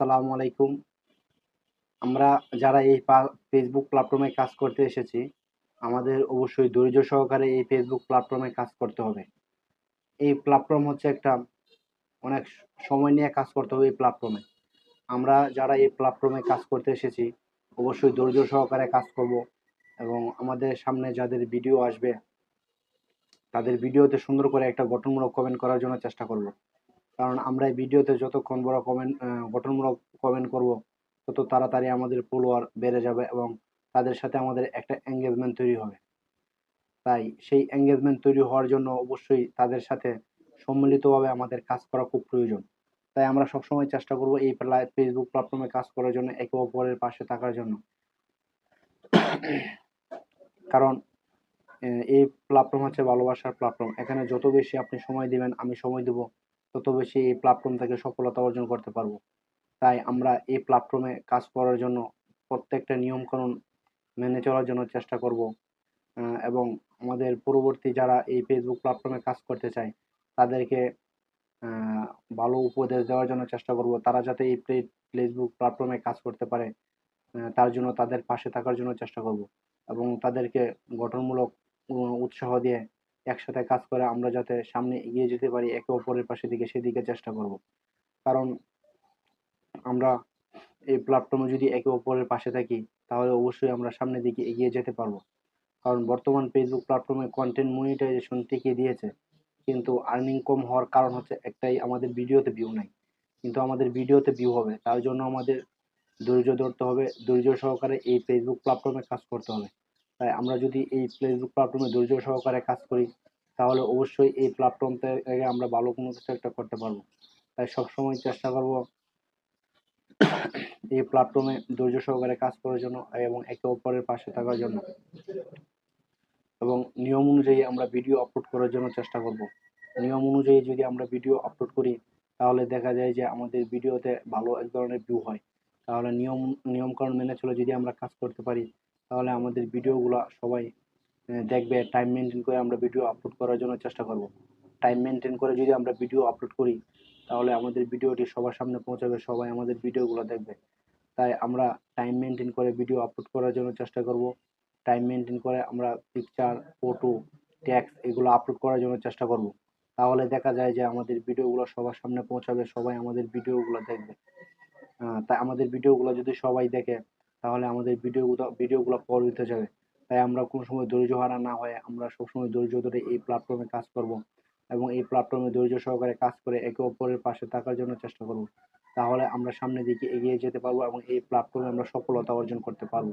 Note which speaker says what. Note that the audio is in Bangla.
Speaker 1: আসসালামু আলাইকুম। আমরা যারা এই ফেসবুক প্ল্যাটফর্মে কাজ করতে এসেছি, আমাদের অবশ্যই ধৈর্য সহকারে এই ফেসবুক প্ল্যাটফর্মে কাজ করতে হবে। এই প্ল্যাটফর্ম হচ্ছে একটা অনেক সময় নিয়ে কাজ করতে হবে এই প্ল্যাটফর্মে। আমরা যারা এই প্ল্যাটফর্মে কাজ করতে এসেছি, অবশ্যই ধৈর্য সহকারে কাজ করব এবং আমাদের সামনে যাদের ভিডিও আসবে, তাদের ভিডিওতে সুন্দর করে একটা গঠনমূলক কমেন্ট করার জন্য চেষ্টা করব। কারণ আমরা এই ভিডিওতে যতক্ষণ বড় গঠনমূলক কমেন্ট করব, তত তাড়াতাড়ি আমাদের ফলোয়ার বেড়ে যাবে এবং তাদের সাথে আমাদের একটা এঙ্গেজমেন্ট তৈরি হবে। তাই সেই এঙ্গেজমেন্ট তৈরি হওয়ার জন্য অবশ্যই তাদের সাথে সম্মিলিতভাবে আমাদের কাজ করা খুব প্রয়োজন। তাই আমরা সবসময় চেষ্টা করব এই ফেসবুক প্ল্যাটফর্মে কাজ করার জন্য, একে অপরের পাশে থাকার জন্য। কারণ এই প্ল্যাটফর্ম হচ্ছে ভালোবাসার প্ল্যাটফর্ম। এখানে যত বেশি আপনি সময় দিবেন, আমি সময় দেব, তত বেশি এই প্ল্যাটফর্ম থেকে সফলতা অর্জন করতে পারবো। তাই আমরা এই প্ল্যাটফর্মে কাজ করার জন্য প্রত্যেকটা নিয়মকানুন মেনে চলার জন্য চেষ্টা করব। এবং আমাদের পরবর্তী যারা এই ফেসবুক প্ল্যাটফর্মে কাজ করতে চায়, তাদেরকে ভালো উপদেশ দেওয়ার জন্য চেষ্টা করব। তারা যাতে এই ফেসবুক প্ল্যাটফর্মে কাজ করতে পারে, তার জন্য তাদের পাশে থাকার জন্য চেষ্টা করব এবং তাদেরকে গঠনমূলক উৎসাহ দিয়ে একসাথে কাজ করে আমরা যাতে সামনে এগিয়ে যেতে পারি একে অপরের পাশে দিকে, সেদিকে চেষ্টা করব। কারণ আমরা এই প্ল্যাটফর্মে যদি একে অপরের পাশে থাকি, তাহলে অবশ্যই আমরা সামনের দিকে এগিয়ে যেতে পারবো। কারণ বর্তমান ফেসবুক প্ল্যাটফর্মে কন্টেন্ট মনিটাইজেশন টিকিয়ে দিয়েছে, কিন্তু আর্নিং কম হওয়ার কারণ হচ্ছে একটাই, আমাদের ভিডিওতে ভিউ নাই। কিন্তু আমাদের ভিডিওতে ভিউ হবে, তার জন্য আমাদের ধৈর্য ধরতে হবে, ধৈর্য সহকারে এই ফেসবুক প্ল্যাটফর্মে কাজ করতে হবে। তাই আমরা যদি এই ফেসবুক প্ল্যাটফর্মে ধৈর্য সহকারে কাজ করি, তাহলে অবশ্যই এই প্ল্যাটফর্ম থেকে আমরা ভালো কোনো কিছু একটা করতে পারবো। তাই সবসময় চেষ্টা করব এই প্ল্যাটফর্মে ধৈর্য সহকারে কাজ করার জন্য এবং একে অপরের পাশে থাকার জন্য, এবং নিয়ম অনুযায়ী আমরা ভিডিও আপলোড করার জন্য চেষ্টা করব। নিয়ম অনুযায়ী যদি আমরা ভিডিও আপলোড করি, তাহলে দেখা যায় যে আমাদের ভিডিওতে ভালো এক ধরনের ভিউ হয়। তাহলে নিয়মকানুন মেনে চলে যদি আমরা কাজ করতে পারি, তাহলে আমাদের ভিডিওগুলো সবাই দেখবে। টাইম মেনটেন করে আমরা ভিডিও আপলোড করার জন্য চেষ্টা করব। টাইম মেনটেন করে যদি আমরা ভিডিও আপলোড করি, তাহলে আমাদের ভিডিওটি সবার সামনে পৌঁছাবে, সবাই আমাদের ভিডিওগুলো দেখবে। তাই আমরা টাইম মেনটেন করে ভিডিও আপলোড করার জন্য চেষ্টা করব। টাইম মেনটেন করে আমরা পিকচার, ফটো, টেক্সট এগুলো আপলোড করার জন্য চেষ্টা করব। তাহলে দেখা যায় যে আমাদের ভিডিওগুলো সবার সামনে পৌঁছাবে, সবাই আমাদের ভিডিওগুলো দেখবে। তাই আমাদের ভিডিওগুলো যদি সবাই দেখে, তাহলে আমাদের ভিডিওগুলো প্রভাবিত হতে যাবে। তাই আমরা কোনো সময় ধৈর্য হারা না হয়ে আমরা সবসময় ধৈর্য ধরে এই প্ল্যাটফর্মে কাজ করব এবং এই প্ল্যাটফর্মে ধৈর্য সহকারে কাজ করে একে অপরের পাশে থাকার জন্য চেষ্টা করব। তাহলে আমরা সামনের দিকে এগিয়ে যেতে পারবো এবং এই প্ল্যাটফর্মে আমরা সফলতা অর্জন করতে পারবো।